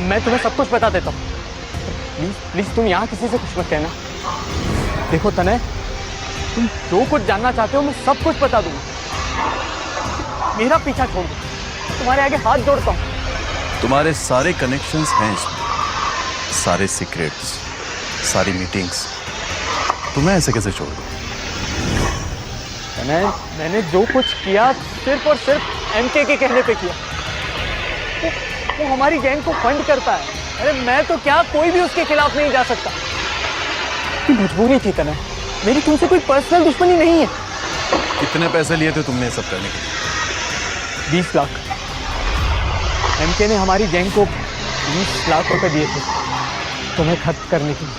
मैं तुम्हें सब कुछ बता देता हूँ। प्लीज प्लीज तुम यहाँ किसी से कुछ मत कहना। देखो तनय, तुम जो कुछ जानना चाहते हो मैं सब कुछ बता दूंगा। मेरा पीछा छोड़ दो, तुम्हारे आगे हाथ जोड़ता हूँ। तुम्हारे सारे कनेक्शंस हैं इसमें, सारे सीक्रेट्स, सारी मीटिंग्स, तुम्हें ऐसे कैसे छोड़ दूं? मैंने जो कुछ किया सिर्फ और सिर्फ एमके के कहने पे किया। वो हमारी गैंग को फंड करता है। अरे मैं तो क्या, कोई भी उसके खिलाफ नहीं जा सकता। मजबूरी थी तनय, मेरी तुमसे कोई पर्सनल दुश्मनी नहीं है। कितने पैसे लिए थे तुमने सब करने के लिए? 20 लाख। एमके ने हमारी गैंग को 20 लाख रुपए दिए थे तुम्हें खत्म करने के लिए।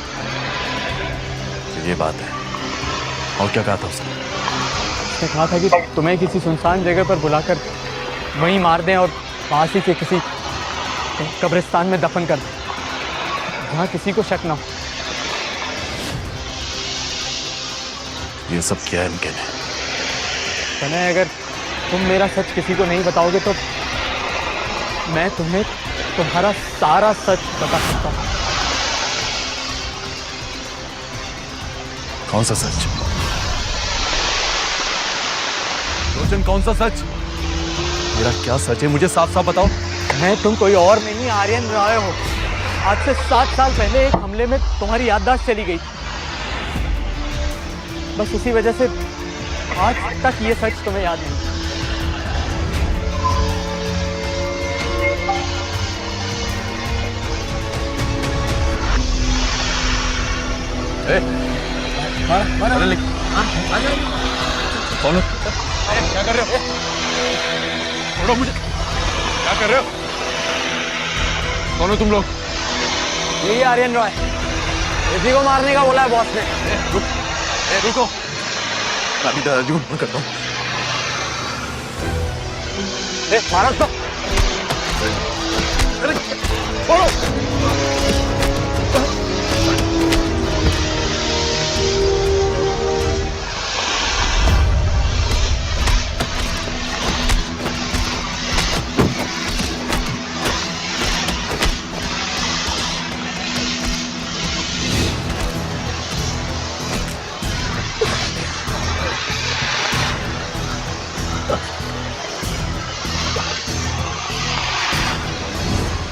तो ये बात है। और क्या कहा था उसने? उसने कहा था कि तुम्हें किसी सुनसान जगह पर बुलाकर वहीं मार दें और पास ही के किसी कब्रिस्तान में दफन कर दें, जहाँ किसी को शक ना हो। ये सब किया है एमके ने? तनय, अगर तुम मेरा सच किसी को नहीं बताओगे तो मैं तुम्हें तुम्हारा सारा सच बता सकता हूँ। कौन सा सच? रोशन, कौन सा सच? मेरा क्या सच है, मुझे साफ साफ बताओ। मैं, तुम कोई और नहीं आर्यन रॉय हो। आज से 7 साल पहले एक हमले में तुम्हारी याददाश्त चली गई। बस उसी वजह से आज तक ये सच तुम्हें याद नहीं। कौन हो? क्या कर रहे हो? छोड़ो मुझे। क्या कर रहे हो? कौन हो तुम लोग? यही आर्यन रॉय, इसी को मारने का बोला है बॉस ने। रुको, मैं अभी दादाजी को फोन करता हूँ। मारो तो। छोड़ो।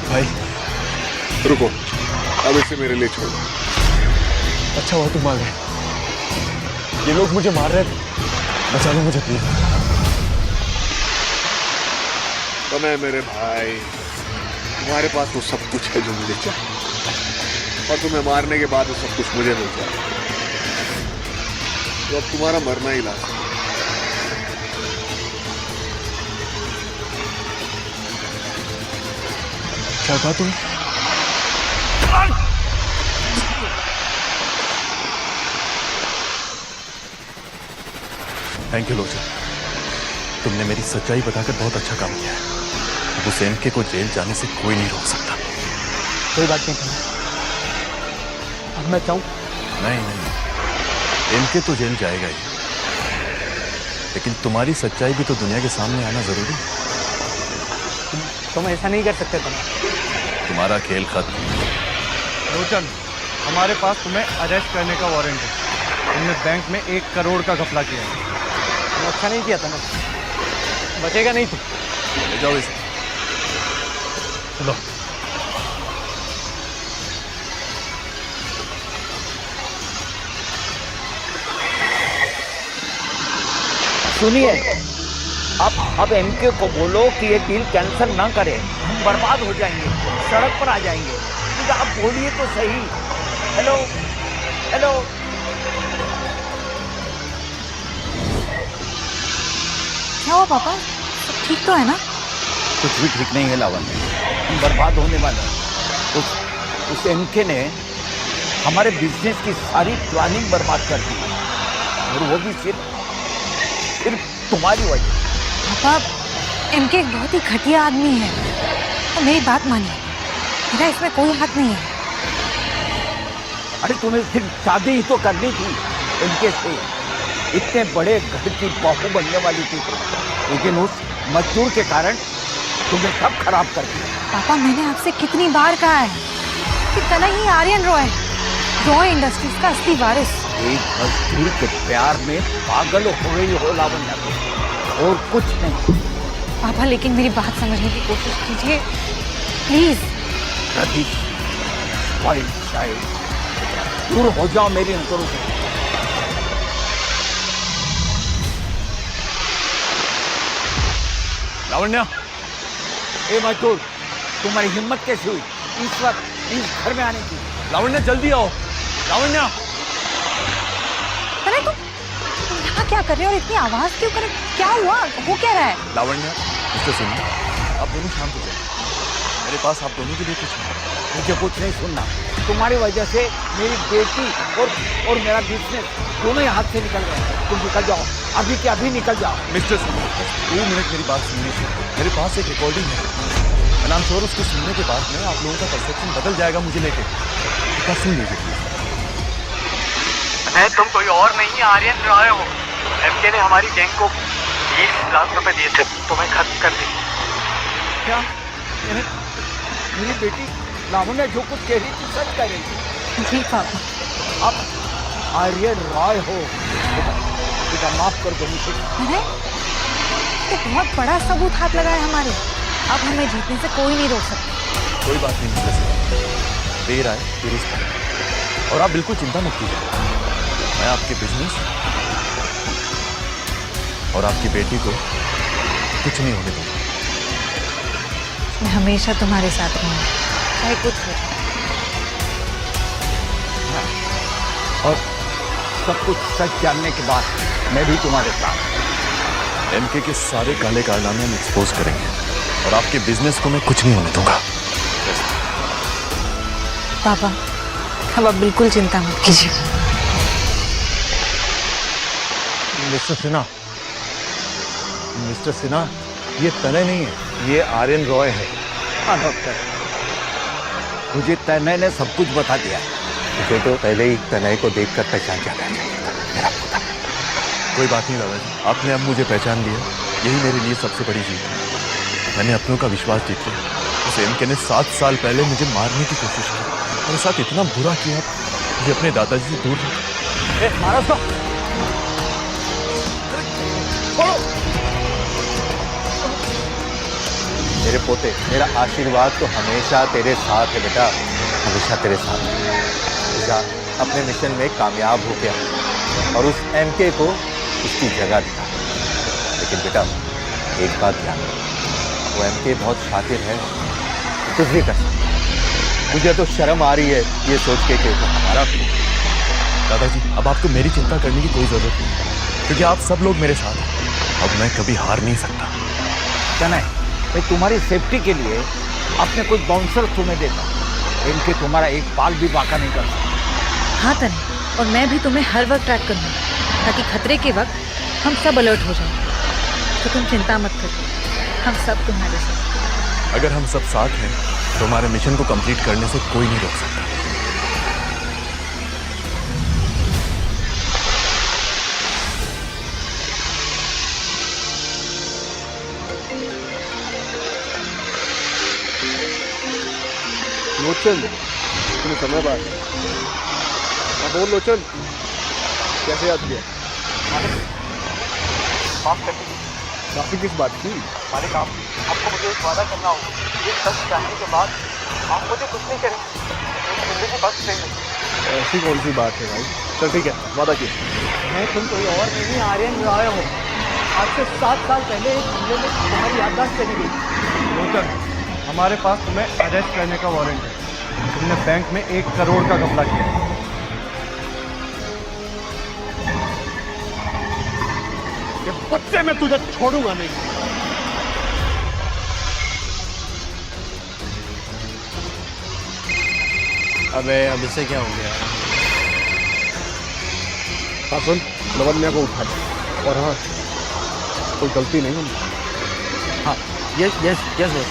भाई रुको, अब इसे मेरे लिए छोड़ो। अच्छा हुआ तुम आ गए। ये लोग मुझे मार रहे थे, बचा लो मुझे प्लीज। तो मैं, मेरे भाई, तुम्हारे पास वो सब कुछ है जो मुझे चाहिए, और तुम्हें मारने के बाद वो सब कुछ मुझे मिल जाए, तो अब तुम्हारा मरना ही लाजमी। क्या कहा तुम? थैंक यू लोचन, तुमने मेरी सच्चाई बताकर बहुत अच्छा काम किया है। अब उस एमके को जेल जाने से कोई नहीं रोक सकता। कोई बात नहीं। अब मैं चाहूँ? नहीं, एमके तो जेल जाएगा ही, लेकिन तुम्हारी सच्चाई भी तो दुनिया के सामने आना जरूरी है। तुम ऐसा नहीं कर सकते। तुम्हारा खेल खत्म। लोचन, हमारे पास तुम्हें अरेस्ट करने का वारंट है। तुमने बैंक में 1 करोड़ का घपला किया है। अच्छा नहीं किया था ना, बचेगा नहीं तू। ले जाओ इसे। चलो। सुनिए, अब एमके को बोलो कि ये डील कैंसिल ना करे, हम बर्बाद हो जाएंगे, सड़क पर आ जाएंगे। आप बोलिए तो सही। Hello hello. क्या हुआ पापा, सब ठीक तो है ना? कुछ भी ठीक नहीं है लावण्य, हम बर्बाद होने वाले हैं। उस एमके ने हमारे बिजनेस की सारी प्लानिंग बर्बाद कर दी, और वो भी सिर्फ तुम्हारी वजह। पापा, इनके एक बहुत ही घटिया आदमी है, तो मेरी बात मानिए, मेरा इसमें कोई हक नहीं है। अरे तुम्हें सिर्फ शादी ही तो करनी थी इनके से, इतने बड़े घर की बहू बनने वाली थी, लेकिन उस मजदूर के कारण तुम्हें सब खराब कर दिया। पापा मैंने आपसे कितनी बार कहा है कि तनय ही आर्यन रॉय है, रॉय इंडस्ट्रीज का असली वारिस। एक मजदूर के प्यार में पागल हो गई हो लावण्या, और कुछ नहीं। पापा लेकिन मेरी बात समझने की कोशिश कीजिए प्लीज। दूर हो जाओ मेरी नजरों से। लावण्या, ए मजदूर, तुम्हारी हिम्मत कैसी हुई इस वक्त इस घर में आने की? लावण्या जल्दी आओ। लावण्या, तनय तुम यहाँ क्या कर रहे हो और इतनी आवाज क्यों कर रहे हो? क्या हुआ, हो क्या रहा है? लावण्या, मिस्टर सिन्हा, आप दोनों शांत हो जाइए। मेरे पास आप दोनों के लिए कुछ है। मुझे कुछ नहीं सुनना। तुम्हारी वजह से मेरी बेटी और मेरा बिजनेस दोनों ही हाथ से निकल गए। तुम निकल जाओ, अभी के अभी निकल जाओ। मिस्टर सिन्हा, 2 मिनट मेरी बात सुनिए। मेरे पास एक रिकॉर्डिंग है, एंड आई एम श्योर उसको सुनने के बाद में आप लोगों का परसेप्शन बदल जाएगा मुझे लेके। तो सुन लीजिए प्लीज। तुम कोई और नहीं आर्यन रॉय हो। एमके ने हमारी गैंग को 20 लाख रुपए दिए थे, तुम्हें खत्म कर दी। क्या मेरी बेटी लावण्या जो कुछ कह रही थी सच कह रही थी? जी पापा। अब आर्यन रॉय हो। बेटा माफ कर दो मुझे। तनय तो बहुत बड़ा सबूत हाथ लगा है हमारे, अब हमें जीतने से कोई नहीं रोक सकता। कोई बात नहीं मिस्टर सिन्हा, देर आए दुरुस्त आए। और आप बिल्कुल चिंता मत कीजिए, मैं आपके बिजनेस और आपकी बेटी को कुछ नहीं होने दूंगा। मैं हमेशा तुम्हारे साथ रहूंगी, चाहे कुछ हो जाए। और सब कुछ सच जानने के बाद मैं भी तुम्हारे साथ। एमके के सारे काले कारनामे हम एक्सपोज करेंगे और आपके बिजनेस को मैं कुछ नहीं होने दूंगा। पापा अब आप बिल्कुल चिंता मत कीजिए। मिस्टर सिन्हा, ये तनय नहीं है, ये आर्यन रॉय है। हाँ डॉक्टर, मुझे तनय ने सब कुछ बता दिया। मुझे तो पहले ही तनय को देखकर पहचान जाना चाहिए था। मेरा पुत्र। कोई बात नहीं दादाजी, आपने अब मुझे पहचान लिया, यही मेरे लिए सबसे बड़ी जीत है। मैंने अपनों का विश्वास जीत लिया। उस एमके ने 7 साल पहले मुझे मारने की कोशिश की, मेरे साथ इतना बुरा किया, मुझे अपने दादाजी से दूर रखा। मारा उसको। मेरे पोते, मेरा आशीर्वाद तो हमेशा तेरे साथ है बेटा, हमेशा तेरे साथ है। जा अपने मिशन में कामयाब हो गया और उस एमके को उसकी जगह दिया। लेकिन बेटा एक बात ध्यान रखो, वो एमके बहुत शातिर है, कुछ भी कर सकता है। मुझे तो शर्म आ रही है ये सोच के कि वो हमारा। दादाजी अब आपको मेरी चिंता करने की कोई जरूरत नहीं, क्योंकि आप सब लोग मेरे साथ हैं। अब मैं कभी हार नहीं सकता। तनय, मैं तुम्हारी सेफ्टी के लिए अपने कुछ बाउंसर तुम्हें देता हूँ। इनके तुम्हारा एक बाल भी बाका नहीं कर सकता। हाँ तनय, और मैं भी तुम्हें हर वक्त ट्रैक करूँगी, ताकि खतरे के वक्त हम सब अलर्ट हो जाएं। तो तुम चिंता मत करो, हम सब तुम्हारे साथ। अगर हम सब साथ हैं तो हमारे मिशन को कंप्लीट करने से कोई नहीं रोक सकता। लोचन, तुम्हें समय बाद हाँ बोल लोचन, कैसे याद किया? माफी किस बात की? मालिक आपको मुझे एक वादा करना होगा, ये सच जानने के बाद आप मुझे कुछ नहीं करेंगे, जिंदगी बख्श देंगे। ऐसी कौन सी बात है भाई? चल ठीक है, वादा किया। मैं तुम कोई और नहीं आर्यन रॉय हो। आज से 7 साल पहले एक हमले में तुम्हारी याददाश्त चली गई। लोचन, हमारे पास तुम्हें अरेस्ट करने का वारंट है। तुमने बैंक में 1 करोड़ का घपला किया। ये बच्चे मैं तुझे छोड़ूंगा नहीं। अबे अब इसे क्या हो गया? हाँ सुन, लवन्या को उठा दे। और हाँ, कोई गलती नहीं होगी। हाँ, यस यस यस बस।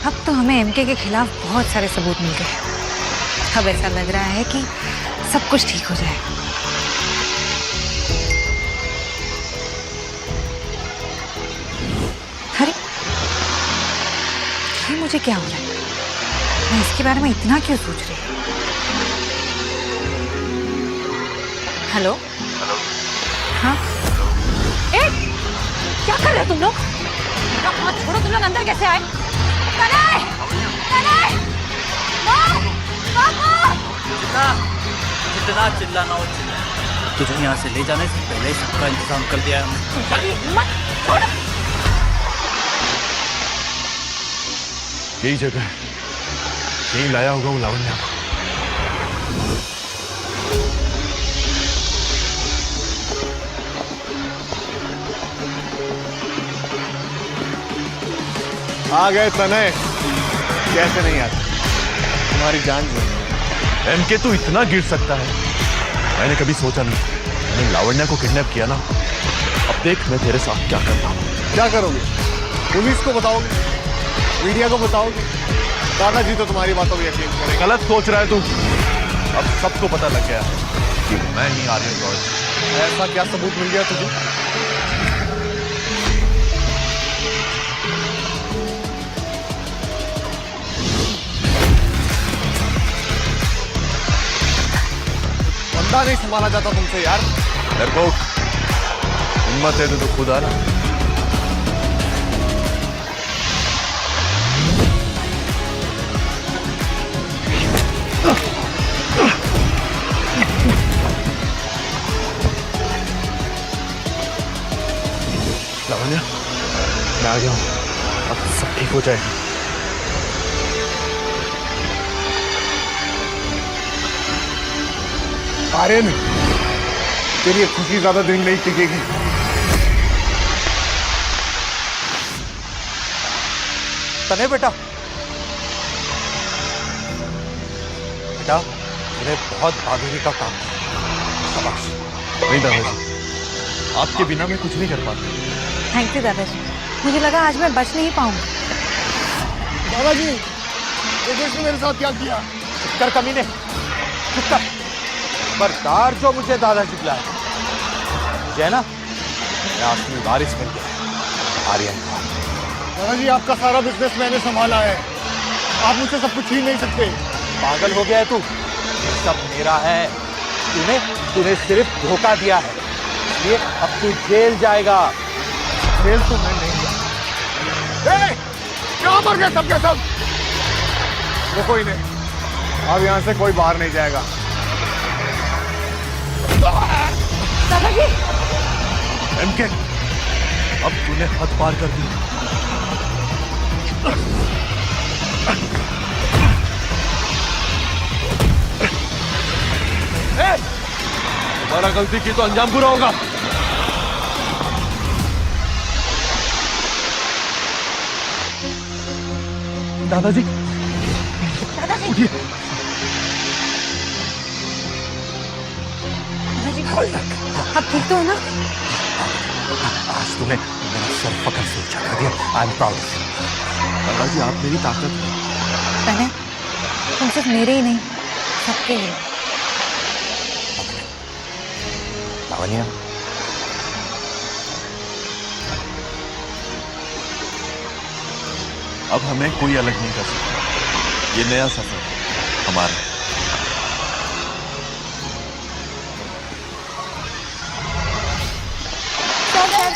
अब तो हमें एमके के खिलाफ बहुत सारे सबूत मिल गए। अब ऐसा लग रहा है कि सब कुछ ठीक हो जाएगा। मुझे क्या हो रहा है? मैं इसके बारे में इतना क्यों सोच रही हूँ? हेलो हाँ ए क्या कर रहे हो तुम लोग? हाथ छोड़ो, तुम लोग अंदर कैसे आए? तनय! तनय! माँ! पापा! जितना चिल्लाना हो चिल्ला, तुझे यहाँ से ले जाने से पहले ही सबका इंतजाम कर दिया है हमने। तुम्हारी हिम्मत! छोड़ो! यही जगह है, यही लाया होगा वो लावण्या को। आ गए तनय, कैसे नहीं आते? तुम्हारी जान जो एमके तू इतना गिर सकता है, मैंने कभी सोचा नहीं। मैंने लावण्या को किडनैप किया ना, अब देख मैं तेरे साथ क्या करता हूँ। क्या करोगे? पुलिस को बताओगे? मीडिया को बताओगे? दादाजी तो तुम्हारी बातों में यकीन करेंगे। गलत सोच रहा है तू। अब सबको पता लग गया कि मैं ही आर्यन रॉय। ऐसा क्या सबूत मिल गया तुझे? बंदा नहीं संभाला जाता तुमसे यार। डरपोक, हिम्मत है तो खुद आना। लावण्या, मैं आ गया हूँ, अब सब ठीक हो जाएगा। आर्यन, तेरी ये खुशी ज्यादा दिन नहीं टिकेगी। तने बेटा, बेटा, तूने बहुत बहादुरी का काम किया। शाबाश। नहीं दादाजी, आपके बिना मैं कुछ नहीं कर पाता। थैंक यू दादाजी, मुझे लगा आज मैं बच नहीं पाऊंगी। दादाजी, इसने मेरे साथ क्या किया? चुप कर कमीने, चुप कर। खबरदार जो मुझे दादाजी बुलाए। मुझे ना मेरा असली वारिस मिल गया, आर्यन का। दादाजी, आपका सारा बिजनेस मैंने संभाला है, आप मुझसे सब कुछ छीन नहीं सकते। पागल हो गया है तू? सब मेरा है। तूने सिर्फ धोखा दिया है, इसलिए अब तू जेल जाएगा। जेल तो मैं नहीं गया। कहाँ पर गए सब के सब? वो कोई नहीं, अब यहाँ से कोई बाहर नहीं जाएगा। दादाजी! एमके, अब तूने हद पार कर दी। तुम्हारा गलती की तो अंजाम बुरा होगा। दादाजी, दादाजी! उठिए। दादाजी, आप ठीक तो हो ना? आज तूने मेरा सर फकर से ऊंचा कर दिया। I am proud. दादाजी, आप मेरी ताकत हैं। तने, तुम सिर्फ मेरे ही नहीं, सबके हैं। लावण्या, अब हमें कोई अलग नहीं कर सकता। ये नया सफर है हमारा।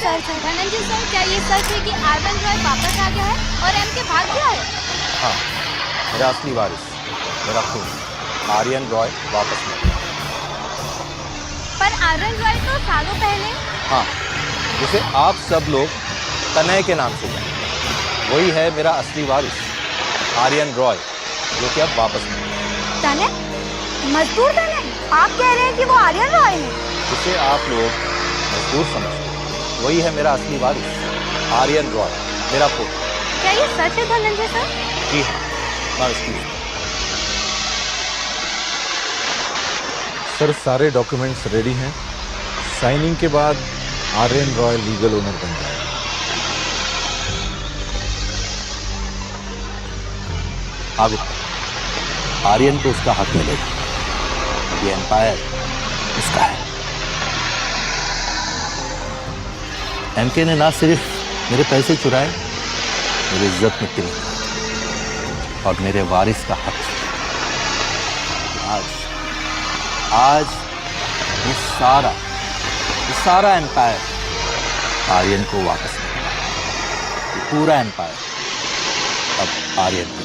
सर, धनंजय सर, क्या ये सच है कि आर्यन रॉय वापस आ गया है और एमके भाग गया है? हाँ, मेरा असली वारिस, मेरा खून, आर्यन रॉय वापस मिल गया। पर आर्यन रॉय तो सालों पहले। हाँ, जिसे आप सब लोग तनय के नाम से जानते हैं, वही है मेरा असली वारिस, आर्यन रॉय, जो कि अब वापस मिल गया। तनय? मजदूर तनय? आप कह रहे हैं कि वो आर्यन रॉय है? जिसे आप लोग मजदूर समझते हैं, वही है मेरा असली वारिस, आर्यन रॉय, मेरा पुत्र। क्या ये सच है धनंजय सर? जी हाँ, मैं इसकी सर सारे डॉक्यूमेंट्स रेडी हैं। साइनिंग के बाद आर्यन रॉय लीगल ओनर बन जाएगा। आगे आर्यन को उसका हक मिलेगा। ये एम्पायर उसका है। एमके ने ना सिर्फ मेरे पैसे चुराए, मेरी इज्जत में तिल। और मेरे वारिस का हक। आज आज ये सारा एम्पायर आर्यन को वापस मिला। ये पूरा एम्पायर अब आर्यन को।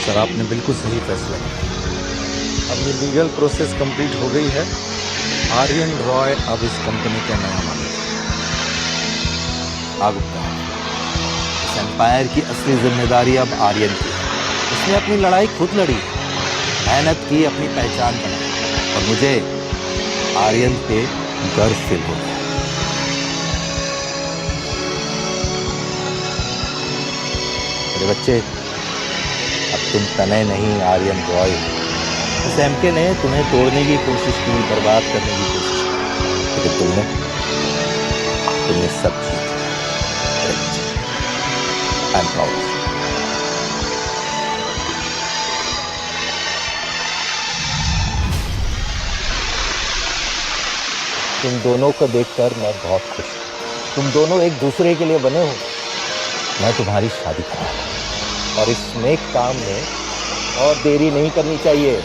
सर आपने बिल्कुल सही फैसला किया। अब ये लीगल प्रोसेस कंप्लीट हो गई है। आर्यन रॉय अब इस कंपनी का नया मालिक है। गुप्ता, इस एम्पायर की असली जिम्मेदारी अब आर्यन की है। उसने अपनी लड़ाई खुद लड़ी, मेहनत की, अपनी पहचान बनाई और मुझे आर्यन पे गर्व फील हो रहा है। मेरे बच्चे, अब तुम तनय नहीं आर्यन रॉय। इस एमके ने तुम्हें तोड़ने की कोशिश की, बर्बाद करने की कोशिश की, लेकिन तुमने सब जीत। I am proud. तुम दोनों को देखकर मैं बहुत खुश हूँ। तुम दोनों एक दूसरे के लिए बने हो। मैं तुम्हारी शादी करूँगा और इस नेक काम में और देरी नहीं करनी चाहिए।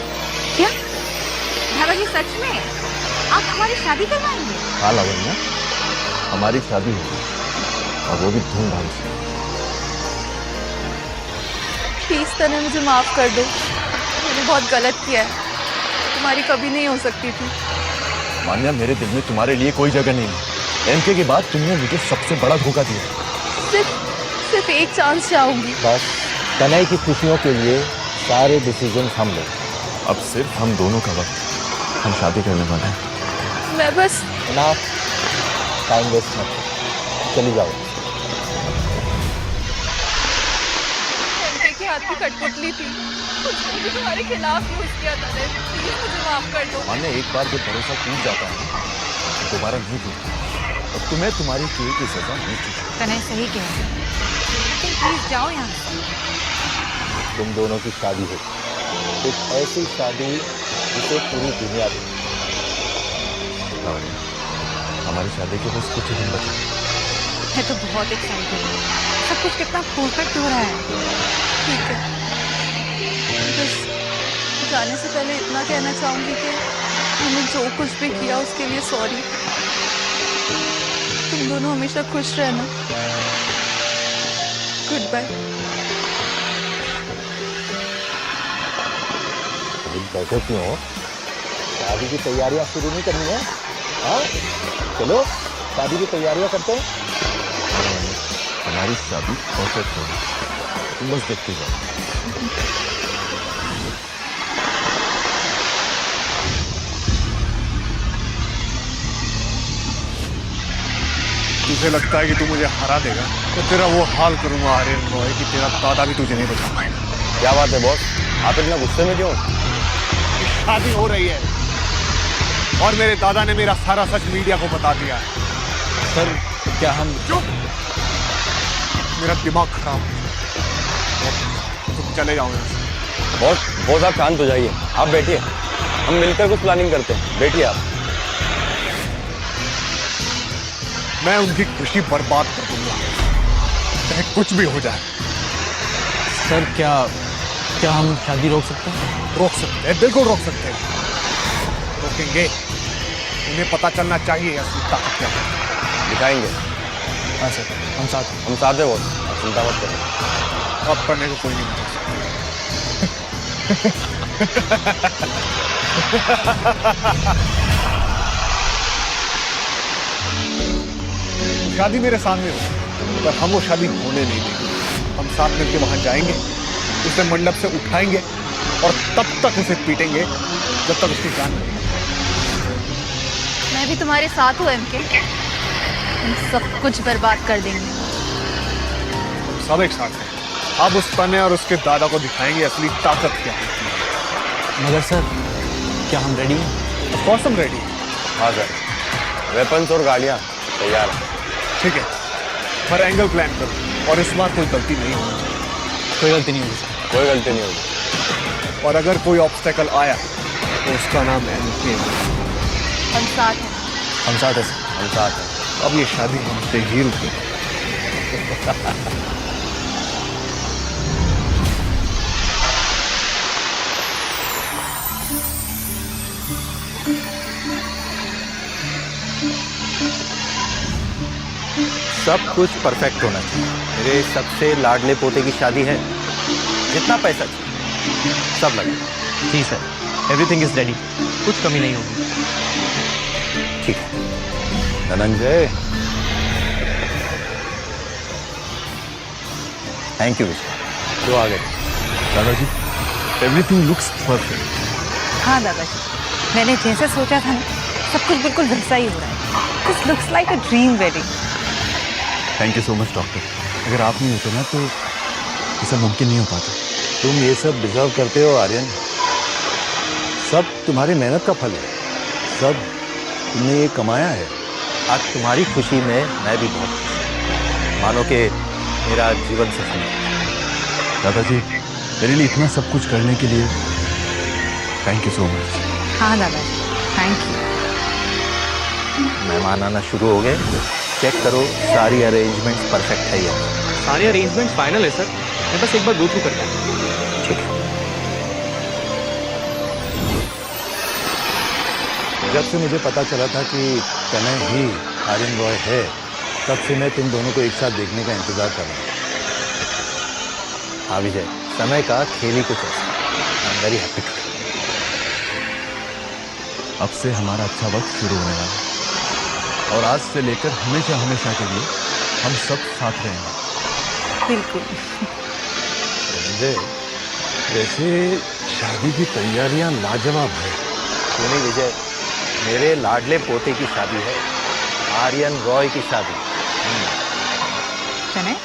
क्या दादाजी सच में आप हमारी शादी करवाएंगे? हाँ लावण्या, हमारी शादी होगी और वो भी धूमधाम से। प्लीज तने मुझे माफ कर दो, मैंने बहुत गलत किया है। तुम्हारी कभी नहीं हो सकती थी। मान्या, मेरे दिल में तुम्हारे लिए कोई जगह नहीं है। एमके के बाद तुमने मुझे सबसे बड़ा धोखा दिया। सिर्फ एक चांस चाहूंगी। बस तनय की खुशियों के लिए सारे डिसीजन हम लें। अब सिर्फ हम दोनों का वक्त, हम शादी करने वाले हैं। मैं बस ना टाइम वेस्ट मत करो, चली जाओ। एमके के हाथ की कठपुतली थी, उसने मुझे तुम्हारे खिलाफ यूज किया था। प्लीज मुझे माफ कर दो। मान्या, एक बार जब भरोसा टूट जाता है तो दोबारा नहीं टूटता। और तुम्हें तुम्हारी किए की सजा नहीं चुकी। तने सही कह रहे हो। प्लीज जाओ यहाँ से। तुम दोनों की शादी हो, एक ऐसी शादी जिसे पूरी दुनिया देखे। हमारी शादी के बस कुछ ही दिन बचे। मैं तो बहुत एक्साइटेड हूँ। सब कुछ कितना परफेक्ट हो रहा है। ठीक है, बस जाने से पहले इतना कहना चाहूंगी कि मैंने जो कुछ भी किया उसके लिए सॉरी। तुम दोनों हमेशा खुश रहना। Goodbye. बैठे क्यों हो? शादी की तैयारियां शुरू नहीं करनी है? हाँ, चलो शादी की तैयारियां करते हैं। हमारी शादी परफेक्ट होगी, तुम बस देखते जाओ। तुझे लगता है कि तू मुझे हरा देगा तो तेरा वो हाल करूंगा आर्यन रॉय कि तेरा दादा भी तुझे नहीं बचा पाएगा। क्या बात है बॉस, आप इतना गुस्से में क्यों? शादी हो रही है और मेरे दादा ने मेरा सारा सच मीडिया को बता दिया है। सर क्या हम? चुप, मेरा दिमाग खराब है। तुम चले जाओ यहाँ से। बॉस आप शांत हो जाइए, आप बैठिए, हम मिलकर कुछ प्लानिंग करते हैं। बैठिए आप। मैं उनकी खुशी बर्बाद कर दूंगा, चाहे कुछ भी हो जाए। सर क्या हम शादी रोक सकते हैं? रोक सकते हैं, बिल्कुल रोक सकते हैं। रोकेंगे, उन्हें पता चलना चाहिए असली ताकत क्या है। दिखाएंगे। हाँ सर, हम साथ हैं। हम साथ हैं बॉस, चिंता मत करो। अब करने को कोई नहीं बता शादी मेरे सामने हो, पर हम वो शादी होने नहीं देंगे। हम साथ मिलकर वहां जाएंगे, उसे मंडप से उठाएंगे और तब तक उसे पीटेंगे जब तक उसकी जान नहीं। मैं भी तुम्हारे साथ हूँ एमके। हम सब कुछ बर्बाद कर देंगे। सब एक साथ हैं। अब उस तने और उसके दादा को दिखाएंगे असली ताकत क्या है। मगर सर, क्या हम रेडी हैं? ऑफ कोर्स हम रेडी। हाँ सर, वेपन्स और गाड़ियाँ तैयार हैं। ठीक है, पर एंगल प्लान करो और इस बार कोई गलती नहीं होगी। कोई गलती नहीं होगी सर। कोई गलती नहीं होगी। और अगर कोई ऑब्स्टेकल आया तो उसका नाम एमके है। हम साथ हैं। हम साथ हैं सर। हम साथ हैं। अब ये शादी हमसे ही रुकी। सब कुछ परफेक्ट होना चाहिए। मेरे सबसे लाडले पोते की शादी है, जितना पैसा चाहिए सब लगेगा। जी सर, एवरीथिंग इज रेडी, कुछ कमी नहीं होगी। ठीक है। धनंजय, थैंक यू विजय। जो आ गए। दादाजी, एवरीथिंग लुक्स परफेक्ट। हाँ दादाजी, मैंने जैसे सोचा था ना, सब कुछ बिल्कुल वैसा ही हो रहा है। This looks like a dream wedding. Thank you so much doctor, अगर आप नहीं होते ना तो ये सब मुमकिन नहीं हो पाता। तुम ये सब डिजर्व करते हो आर्यन, सब तुम्हारी मेहनत का फल है, सब तुमने ये कमाया है। आज तुम्हारी खुशी में मैं भी बहुत खुश हूं। मानो कि मेरा जीवन सफल है। दादाजी, मेरे लिए इतना सब कुछ करने के लिए थैंक यू सो मच। हाँ दादाजी, थैंक यू। मेहमान आना शुरू हो गए, चेक करो सारी अरेंजमेंट्स परफेक्ट है या नहीं। सारे अरेंजमेंट फाइनल है सर, मैं बस एक बार गो थ्रू करता हूँ। ठीक है। जब से मुझे पता चला था कि तनय ही आर्यन रॉय है, तब से मैं तुम दोनों को एक साथ देखने का इंतजार कर रहा हूँ। हाँ विजय, समय का खेल ही कुछ ऐसा। I am very happy too. अब से हमारा अच्छा वक्त शुरू होने वाला है और आज से लेकर हमेशा हमेशा के लिए हम सब साथ रहेंगे। बिल्कुल। धनंजय, वैसे शादी की तैयारियां लाजवाब है। क्यों नहीं विजय, मेरे लाडले पोते की शादी है, आर्यन रॉय की शादी। तनय,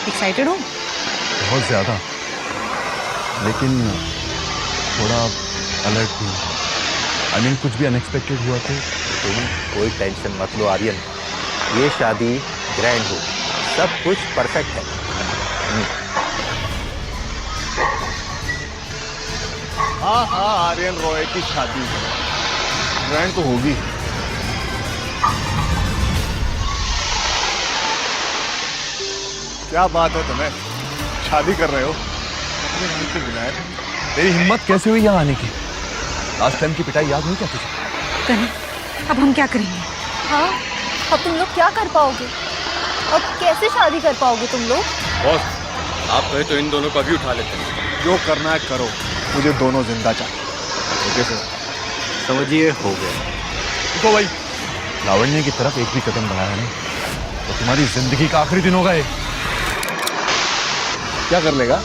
एक्साइटेड हो? बहुत ज़्यादा, लेकिन थोड़ा अलर्ट भी। आई मीन कुछ भी अनएक्सपेक्टेड हुआ तो। तुम कोई टेंशन मत लो आर्यन, ये शादी ग्रैंड हो, सब कुछ परफेक्ट है। हाँ हाँ, आर्यन रॉय की शादी ग्रैंड तो होगी। क्या बात है, तुम्हें शादी कर रहे हो? अपने घर से बुलाया था। तेरी हिम्मत कैसे हुई यहाँ आने की? लास्ट टाइम की पिटाई याद नहीं क्या तुझे? तनय, अब हम क्या करेंगे? हाँ, अब तुम लोग क्या कर पाओगे? अब कैसे शादी कर पाओगे तुम लोग? बॉस, आप कहे तो इन दोनों को अभी उठा लेते हैं। जो करना है करो, मुझे दोनों जिंदा चाहिए। ओके सर, समझिए हो गया। तो भाई लावण्य की तरफ एक भी कदम बढ़ाया नहीं तो तुम्हारी जिंदगी का आखिरी दिन होगा ये। क्या कर लेगा?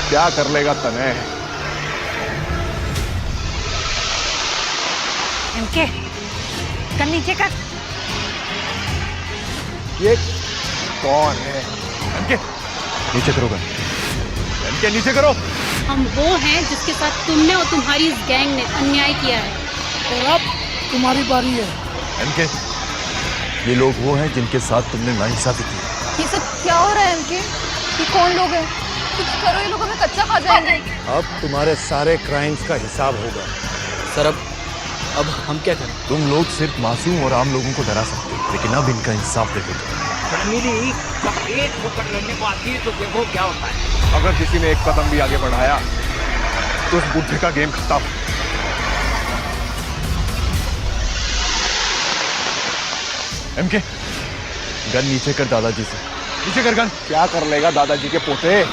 क्या कर लेगा तनय? एमके, कर नीचे कर। ये कौन है? इनके नीचे करो गन, इनके नीचे करो। हम वो हैं जिसके साथ तुमने और तुम्हारी इस गैंग ने अन्याय किया है, और अब तुम्हारी बारी है। इनके ये लोग वो हैं जिनके साथ तुमने नाइंसाफी की। ये सब क्या हो रहा है इनके? ये कौन लोग हैं? कुछ करो, ये लोग हमें कच्चा खा जाएंगे। अब तुम्हारे सारे क्राइम्स का हिसाब होगा। सर अब हम क्या करें? तुम लोग सिर्फ मासूम और आम लोगों को डरा सकते हो, लेकिन अब इनका इंसाफ देखो तुम। अगर किसी ने एक कदम भी आगे बढ़ाया तो उस बुढ़े का गेम खत्म। एमके, गन नीचे कर दादाजी से। नीचे कर गन। क्या कर लेगा दादाजी के पोते?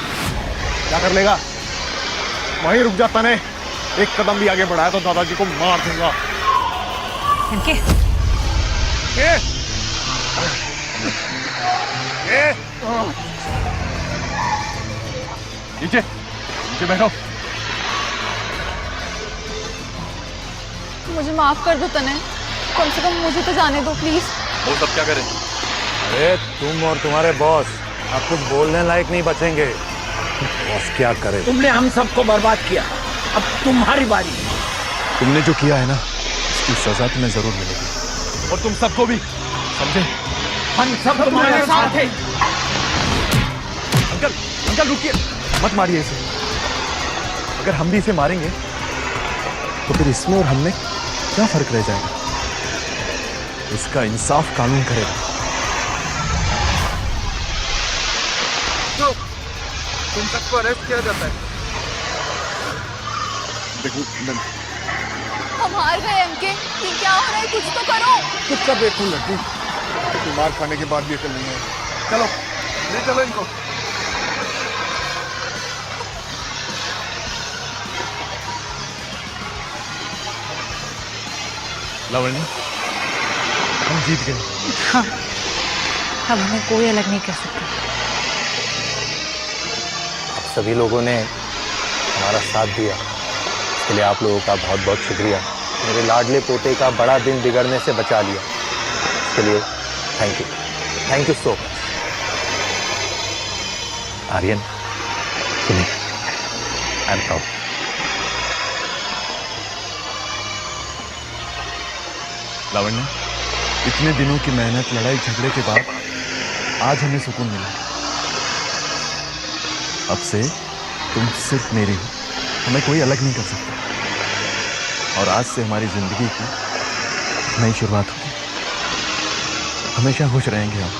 क्या कर लेगा? वहीं रुक जाता ने। एक कदम भी आगे बढ़ाया तो दादाजी को मार दूंगा। एमके, नीचे नीचे बैठो। मुझे माफ कर दो तनय, कम से कम मुझे तो जाने दो प्लीज। वो सब क्या करें? अरे तुम और तुम्हारे बॉस अब कुछ बोलने लायक नहीं बचेंगे। बॉस क्या करे? तुमने हम सबको बर्बाद किया, अब तुम्हारी बारी। तुमने जो किया है ना, इसकी सजा तुम्हें जरूर मिलेगी, और तुम सबको भी, समझे? हम सब तुम्हारे साथ हैं। अंकल अंकल रुकिए, मत मारिए इसे। अगर हम भी इसे मारेंगे तो फिर इसमें और हमने क्या फर्क रह जाएगा? इसका इंसाफ कानून करेगा। तो तुम सबको अरेस्ट किया जाता है। देखो हम हार गए एमके। ये क्या हो रहा है? कुछ तो करो। चुपचाप बैठो लड्डू। कि मार खाने के बाद भी अकल नहीं है। चलो ले चलो इनको। लावण्य, हम जीत गए। हाँ, अब हमें कोई अलग नहीं कर सकता। आप सभी लोगों ने हमारा साथ दिया, इसके लिए आप लोगों का बहुत बहुत शुक्रिया। मेरे लाडले पोते का बड़ा दिन बिगड़ने से बचा लिया, इसके लिए thank you so much. Aryan, सुनिए, आई एम प्राउड। लावण्य, इतने दिनों की मेहनत, लड़ाई झगड़े के बाद आज हमें सुकून मिला। अब से तुम सिर्फ मेरी हो, हमें कोई अलग नहीं कर सकता। और आज से हमारी जिंदगी की नई शुरुआत होगी। हमेशा खुश रहेंगे हम।